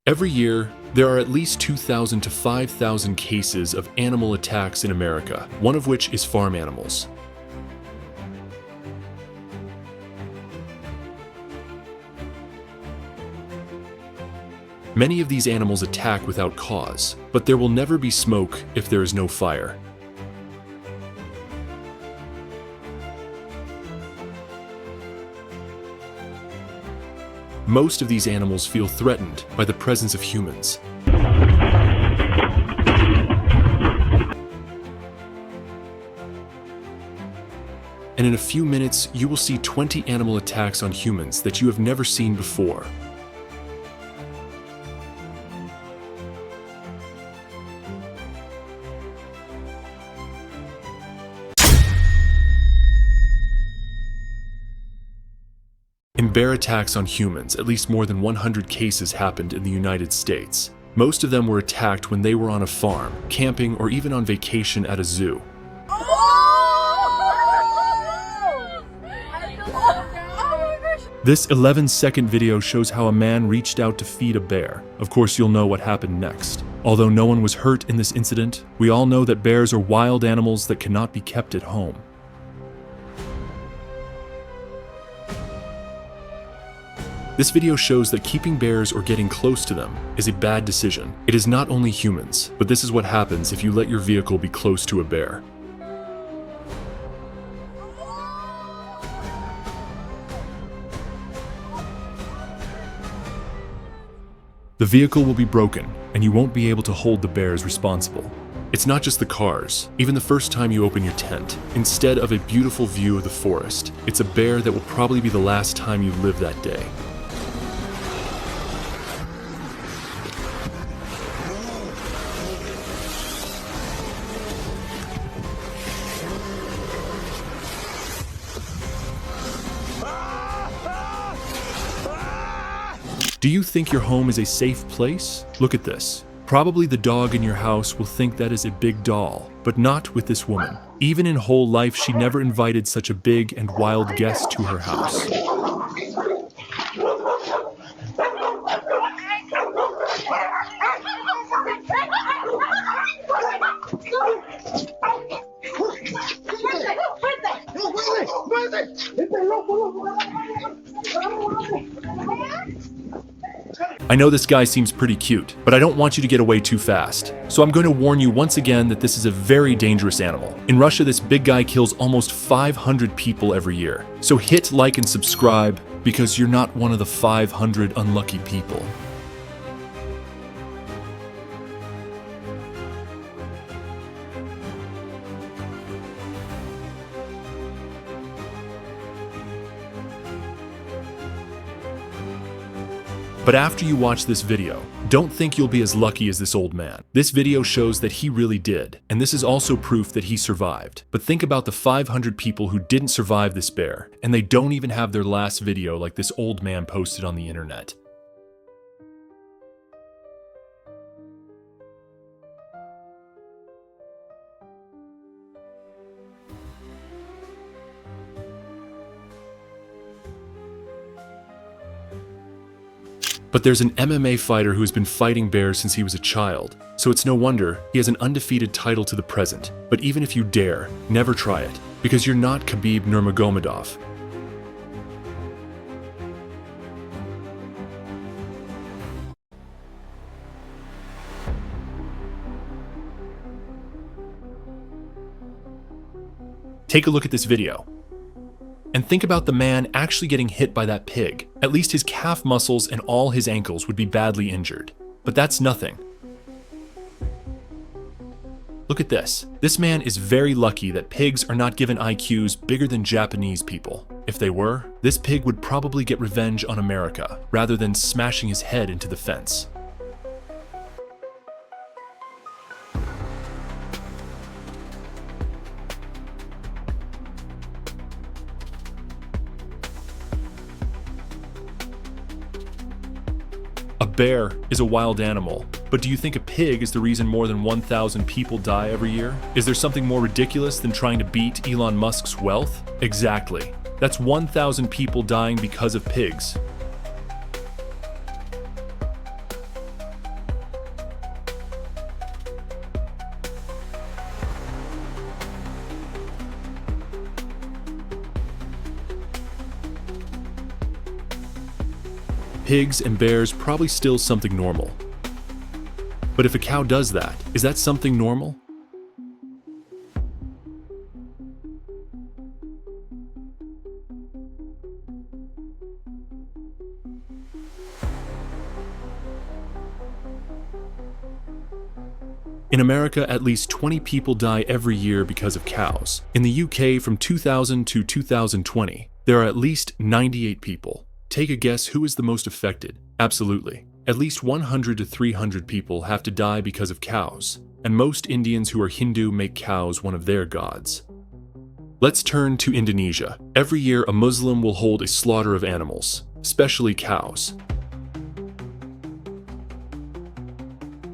Every year, there are at least 2,000 to 5,000 cases of animal attacks in America, one of which is farm animals. Many of these animals attack without cause, but there will never be smoke if there is no fire. Most of these animals feel threatened by the presence of humans. And in a few minutes, you will see 20 animal attacks on humans that you have never seen before. In bear attacks on humans, at least more than 100 cases happened in the United States. Most of them were attacked when they were on a farm, camping, or even on vacation at a zoo. This 11-second video shows how a man reached out to feed a bear. Of course, you'll know what happened next. Although no one was hurt in this incident, we all know that bears are wild animals that cannot be kept at home. This video shows that keeping bears or getting close to them is a bad decision. It is not only humans, but this is what happens if you let your vehicle be close to a bear. The vehicle will be broken, and you won't be able to hold the bears responsible. It's not just the cars. Even the first time you open your tent, instead of a beautiful view of the forest, it's a bear that will probably be the last time you live that day. Do you think your home is a safe place? Look at this. Probably the dog in your house will think that is a big doll, but not with this woman. Even in whole life, she never invited such a big and wild guest to her house. I know this guy seems pretty cute, but I don't want you to get away too fast. So I'm going to warn you once again that this is a very dangerous animal. In Russia, this big guy kills almost 500 people every year. So hit like and subscribe, because you're not one of the 500 unlucky people. But after you watch this video, don't think you'll be as lucky as this old man. This video shows that he really did, and this is also proof that he survived. But think about the 500 people who didn't survive this bear, and they don't even have their last video like this old man posted on the internet. But there's an MMA fighter who has been fighting bears since he was a child, so it's no wonder he has an undefeated title to the present. But even if you dare, never try it, because you're not Khabib Nurmagomedov. Take a look at this video. And think about the man actually getting hit by that pig. At least his calf muscles and all his ankles would be badly injured. But that's nothing. Look at this. This man is very lucky that pigs are not given IQs bigger than Japanese people. If they were, this pig would probably get revenge on America, rather than smashing his head into the fence. A bear is a wild animal, but do you think a pig is the reason more than 1,000 people die every year? Is there something more ridiculous than trying to beat Elon Musk's wealth? Exactly. That's 1,000 people dying because of pigs. Pigs and bears probably still something normal. But if a cow does that, is that something normal? In America, at least 20 people die every year because of cows. In the UK, from 2000 to 2020, there are at least 98 people. Take a guess who is the most affected? Absolutely. At least 100 to 300 people have to die because of cows, and most Indians who are Hindu make cows one of their gods. Let's turn to Indonesia. Every year, a Muslim will hold a slaughter of animals, especially cows.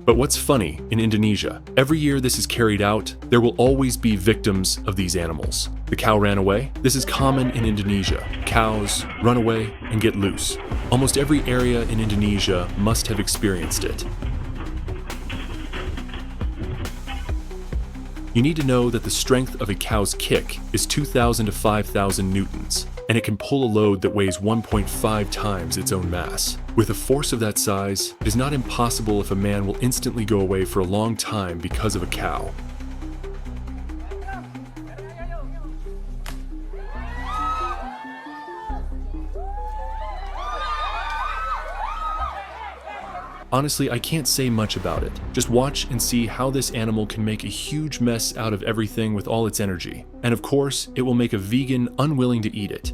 But what's funny, in Indonesia, every year this is carried out, there will always be victims of these animals. The cow ran away? This is common in Indonesia. Cows run away and get loose. Almost every area in Indonesia must have experienced it. You need to know that the strength of a cow's kick is 2,000 to 5,000 newtons, and it can pull a load that weighs 1.5 times its own mass. With a force of that size, it is not impossible if a man will instantly go away for a long time because of a cow. Honestly, I can't say much about it. Just watch and see how this animal can make a huge mess out of everything with all its energy. And of course, it will make a vegan unwilling to eat it.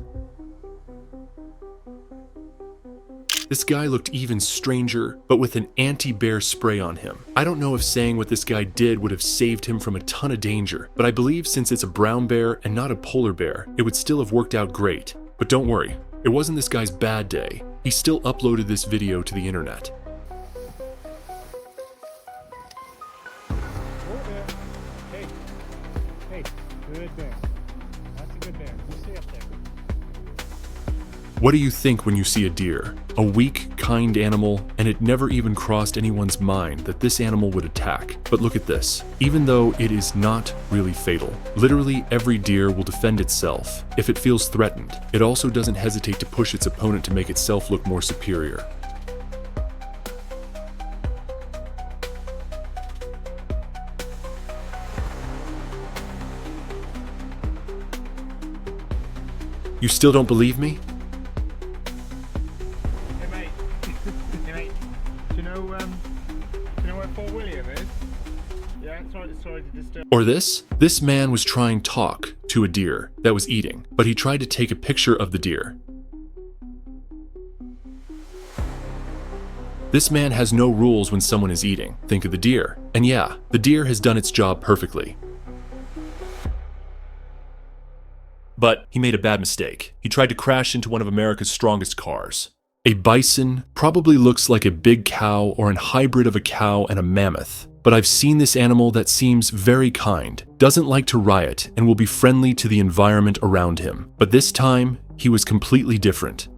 This guy looked even stranger, but with an anti-bear spray on him. I don't know if saying what this guy did would have saved him from a ton of danger, but I believe since it's a brown bear and not a polar bear, it would still have worked out great. But don't worry, it wasn't this guy's bad day. He still uploaded this video to the internet. Good bear. That's a good bear. You see up there. What do you think when you see a deer? A weak, kind animal, and it never even crossed anyone's mind that this animal would attack. But look at this. Even though it is not really fatal, literally every deer will defend itself. If it feels threatened, it also doesn't hesitate to push its opponent to make itself look more superior. You still don't believe me? Hey mate. Hey mate. Do you know where Fort William is? Yeah, sorry to disturb. Or this? This man was trying to talk to a deer that was eating, but he tried to take a picture of the deer. This man has no rules when someone is eating. Think of the deer. And yeah, the deer has done its job perfectly. But he made a bad mistake. He tried to crash into one of America's strongest cars. A bison probably looks like a big cow or an hybrid of a cow and a mammoth. But I've seen this animal that seems very kind, doesn't like to riot, and will be friendly to the environment around him. But this time, he was completely different.